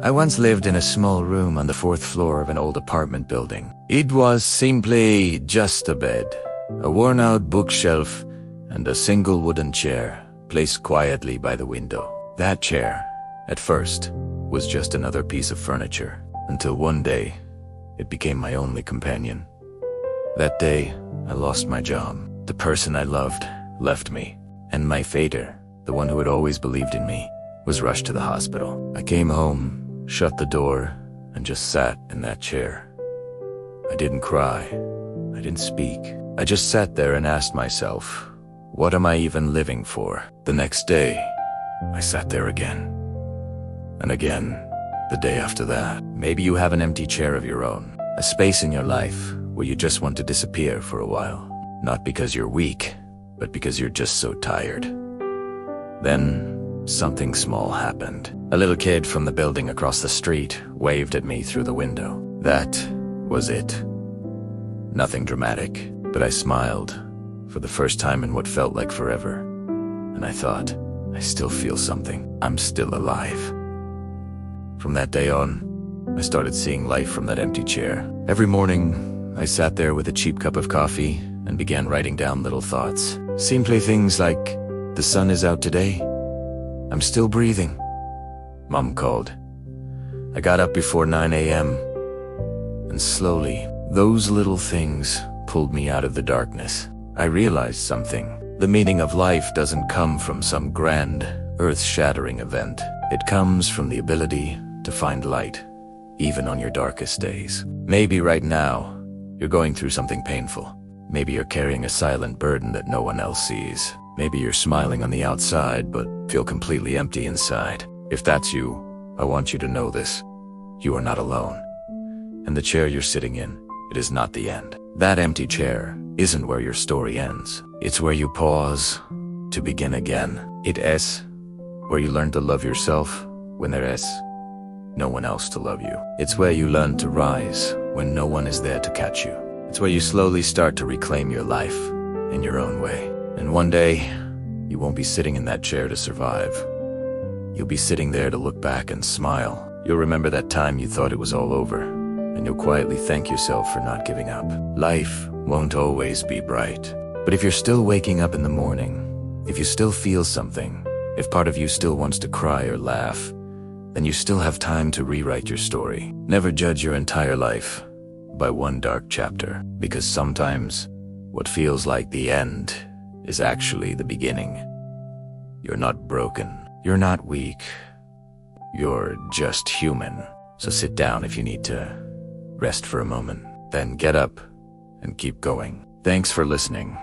I once lived in a small room on the fourth floor of an old apartment building. It was simply just a bed, a worn-out bookshelf, and a single wooden chair placed quietly by the window. That chair, at first, was just another piece of furniture, until one day, it became my only companion. That day, I lost my job. The person I loved left me, and my fader, the one who had always believed in me, was rushed to the hospital. I came home, shut the door, and just sat in that chair. I didn't cry. I didn't speak. I just sat there and asked myself, what am I even living for? The next day, I sat there again. And again, the day after that. Maybe you have an empty chair of your own, a space in your life where you just want to disappear for a while. Not because you're weak, but because you're just so tired. Then, something small happened. A little kid from the building across the street waved at me through the window. That was it. Nothing dramatic, but I smiled for the first time in what felt like forever. And I thought, I still feel something. I'm still alive. From that day on, I started seeing life from that empty chair. Every morning, I sat there with a cheap cup of coffee and began writing down little thoughts. Simply things like, the sun is out today. I'm still breathing. Mom called. I got up before 9 a.m. And slowly, those little things pulled me out of the darkness. I realized something. The meaning of life doesn't come from some grand, earth-shattering event. It comes from the ability to find light, even on your darkest days. Maybe right now, you're going through something painful. Maybe you're carrying a silent burden that no one else sees. Maybe you're smiling on the outside, but feel completely empty inside. If that's you, I want you to know this. You are not alone. And the chair you're sitting in, it is not the end. That empty chair isn't where your story ends. It's where you pause to begin again. It is where you learn to love yourself when there is no one else to love you. It's where you learn to rise when no one is there to catch you. It's where you slowly start to reclaim your life in your own way. And one day, you won't be sitting in that chair to survive. You'll be sitting there to look back and smile. You'll remember that time you thought it was all over, and you'll quietly thank yourself for not giving up. Life won't always be bright. But if you're still waking up in the morning, if you still feel something, if part of you still wants to cry or laugh, then you still have time to rewrite your story. Never judge your entire life by one dark chapter, because sometimes what feels like the end is actually the beginning. You're not broken. You're not weak. You're just human. So sit down if you need to rest for a moment. Then get up and keep going. Thanks for listening.